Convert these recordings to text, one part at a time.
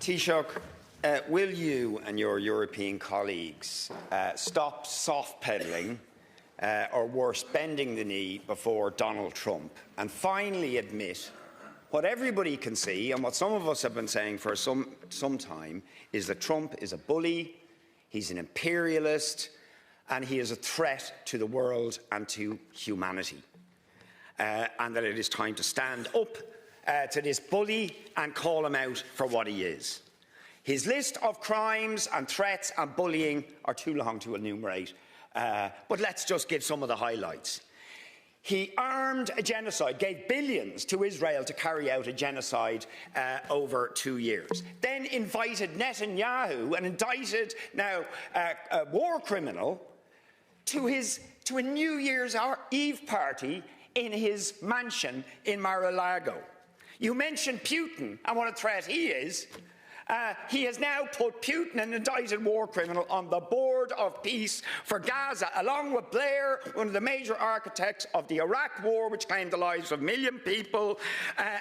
Taoiseach, will you and your European colleagues stop soft-pedalling or worse, bending the knee before Donald Trump and finally admit what everybody can see and what some of us have been saying for some time is that Trump is a bully, he's an imperialist, and he is a threat to the world and to humanity. And that it is time to stand up to this bully and call him out for what he is. His list of crimes and threats and bullying are too long to enumerate, but let's just give some of the highlights. He armed a genocide, gave billions to Israel to carry out a genocide over 2 years, then invited Netanyahu, an indicted now a war criminal, to a New Year's Eve party in his mansion in Mar-a-Lago. You mentioned Putin and what a threat he is. He has now put Putin, an indicted war criminal, on the board of peace for Gaza, along with Blair, one of the major architects of the Iraq war, which claimed the lives of 1 million people,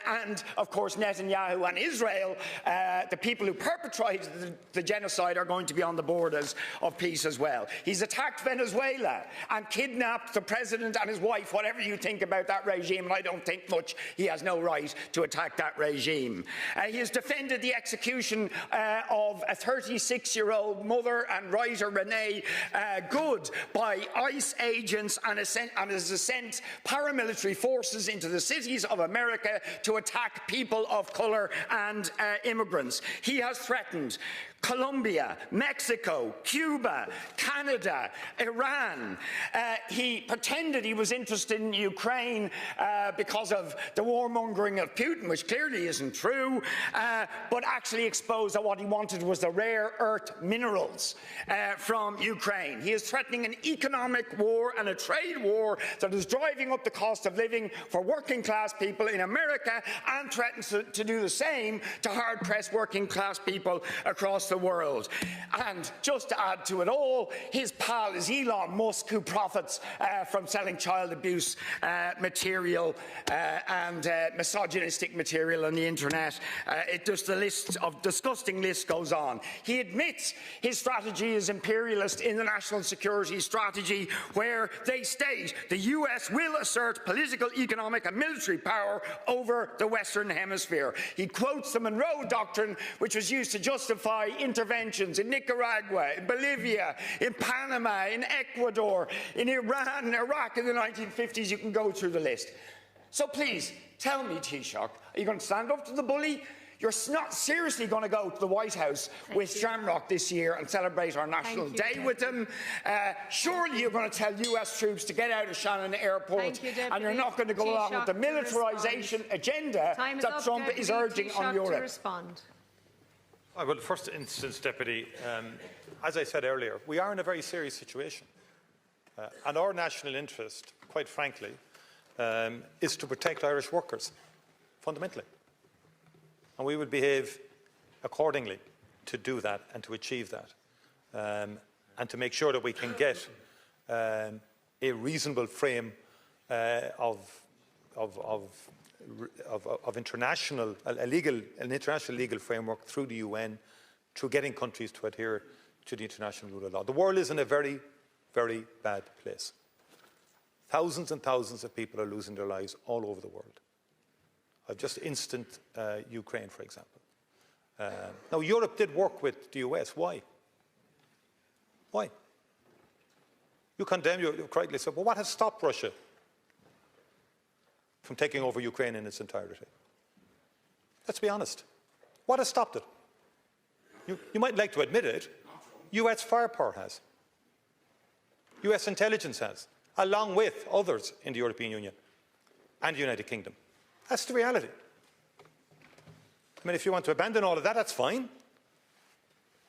and, of course, Netanyahu and Israel. The people who perpetrated the genocide are going to be on the board of peace as well. He's attacked Venezuela and kidnapped the president and his wife, whatever you think about that regime, and I don't think much. He has no right to attack that regime. He has defended the execution of a 36-year-old mother and writer, Renee Good, by ICE agents and has sent paramilitary forces into the cities of America to attack people of colour and immigrants. He has threatened Colombia, Mexico, Cuba, Canada, Iran. He pretended he was interested in Ukraine because of the warmongering of Putin, which clearly isn't true, but actually exposed that what he wanted was the rare earth minerals from Ukraine. He is threatening an economic war and a trade war that is driving up the cost of living for working class people in America and threatens to do the same to hard-pressed working class people across the world. And just to add to it all, his pal is Elon Musk, who profits from selling child abuse material and misogynistic material on the internet. The disgusting list goes on. He admits his strategy is imperialist in the national security strategy, where they state the US will assert political, economic and military power over the Western Hemisphere. He quotes the Monroe Doctrine, which was used to justify interventions in Nicaragua, in Bolivia, in Panama, in Ecuador, in Iran, in Iraq in the 1950s. You can go through the list. So please, tell me, Taoiseach, are you going to stand up to the bully? You're not seriously going to go to the White House with Shamrock this year and celebrate our National Day with them. Surely you're going to tell US troops to get out of Shannon Airport, and you're not going to go along with the militarisation agenda that Trump is urging on Europe. Well, first instance, Deputy, as I said earlier, we are in a very serious situation. And our national interest, quite frankly, is to protect Irish workers, fundamentally. And we would behave accordingly to do that and to achieve that, and to make sure that we can get a reasonable frame of international legal framework through the UN, through getting countries to adhere to the international rule of law. The world is in a very, very bad place. Thousands and thousands of people are losing their lives all over the world. I've just instanced Ukraine, for example. Now, Europe did work with the US. Why? Why? You condemn, you rightly said, well, what has stopped Russia from taking over Ukraine in its entirety? Let's be honest. What has stopped it? You might like to admit it. US firepower has. US intelligence has, along with others in the European Union and the United Kingdom. That's the reality. I mean, if you want to abandon all of that, that's fine.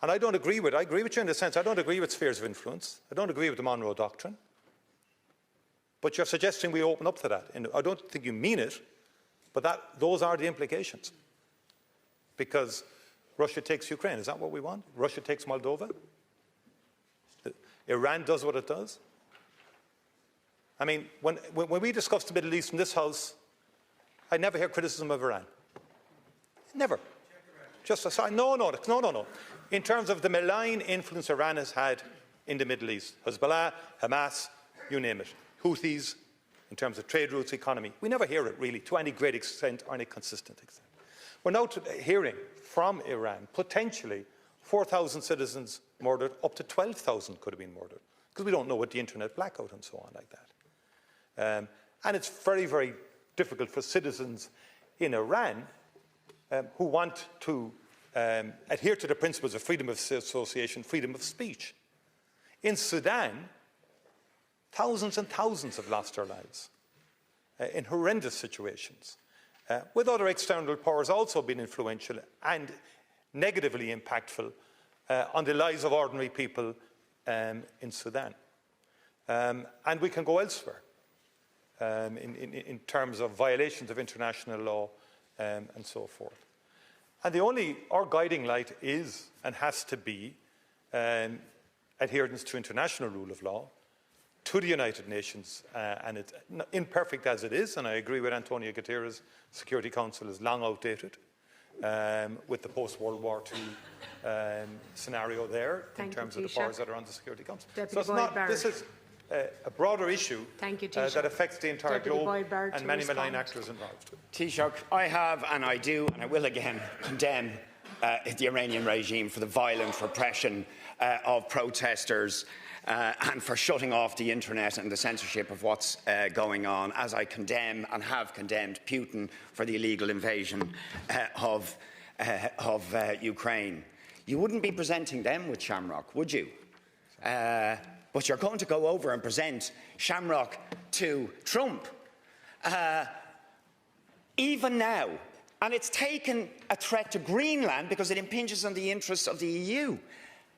And I don't agree with it. I agree with you in the sense I don't agree with spheres of influence. I don't agree with the Monroe Doctrine. But you're suggesting we open up to that. And I don't think you mean it, but those are the implications. Because Russia takes Ukraine. Is that what we want? Russia takes Moldova? Iran does what it does? I mean, when we discuss the Middle East in this House, I never hear criticism of Iran. Never. Just aside, no. In terms of the malign influence Iran has had in the Middle East, Hezbollah, Hamas, you name it, Houthis, in terms of trade routes, economy, we never hear it really to any great extent or any consistent extent. We're now hearing from Iran potentially 4,000 citizens murdered, up to 12,000 could have been murdered, because we don't know what the internet blackout and so on like that. And it's very, very difficult for citizens in Iran who want to adhere to the principles of freedom of association, freedom of speech. In Sudan, thousands and thousands have lost their lives in horrendous situations, with other external powers also being influential and negatively impactful on the lives of ordinary people in Sudan. And we can go elsewhere in terms of violations of international law and so forth. And our guiding light is and has to be adherence to international rule of law, to the United Nations, and it's imperfect as it is, and I agree with Antonio Guterres, Security Council is long outdated with the post-World War II scenario there in terms of the powers that are on the Security Council. So it's not, this is a broader issue that affects the entire globe and many malign actors involved. Taoiseach, I have and I do and I will again condemn the Iranian regime for the violent repression of protesters and for shutting off the internet and the censorship of what's going on, as I condemn and have condemned Putin for the illegal invasion of Ukraine. You wouldn't be presenting them with Shamrock, would you? But you're going to go over and present Shamrock to Trump. Even now, and it's taken a threat to Greenland because it impinges on the interests of the EU.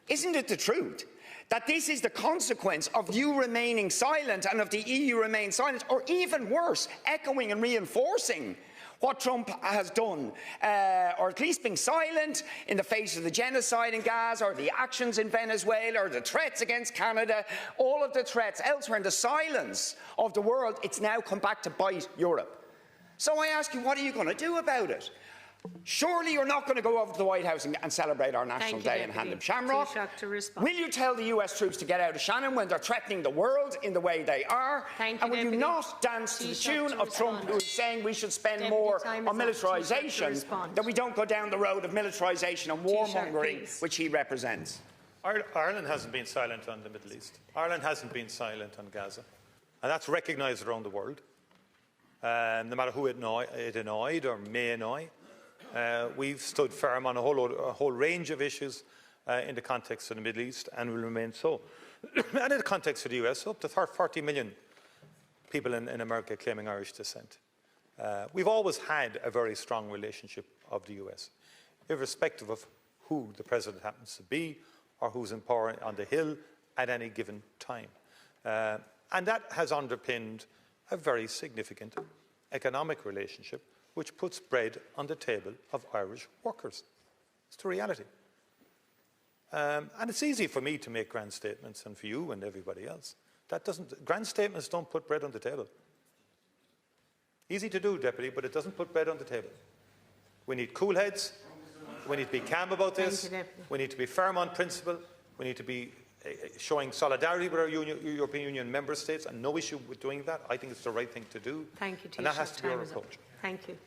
Isn't it the truth that this is the consequence of you remaining silent and of the EU remaining silent, or even worse, echoing and reinforcing what Trump has done, or at least being silent in the face of the genocide in Gaza, or the actions in Venezuela, or the threats against Canada, all of the threats elsewhere in the silence of the world? It's now come back to bite Europe. So I ask you, what are you going to do about it? Surely you're not going to go over to the White House and celebrate our National Day and hand them Shamrock. Will you tell the US troops to get out of Shannon when they're threatening the world in the way they are? And will you not dance to the tune of Trump, who is saying we should spend more on militarisation, that we don't go down the road of militarisation and warmongering, which he represents? Ireland hasn't been silent on the Middle East. Ireland hasn't been silent on Gaza. And that's recognised around the world. No matter who it annoyed or may annoy. We've stood firm on a whole range of issues in the context of the Middle East, and will remain so. And in the context of the US, up to 40 million people in America claiming Irish descent. We've always had a very strong relationship of the US, irrespective of who the president happens to be or who's in power on the Hill at any given time. And that has underpinned a very significant economic relationship which puts bread on the table of Irish workers. It's the reality. And it's easy for me to make grand statements, and for you and everybody else. Grand statements don't put bread on the table. Easy to do, Deputy, but it doesn't put bread on the table. We need cool heads. We need to be calm about this. We need to be firm on principle. We need to be showing solidarity with our European Union member states, and no issue with doing that. I think it's the right thing to do. Thank you, Taoiseach. And that has to be our approach. Thank you.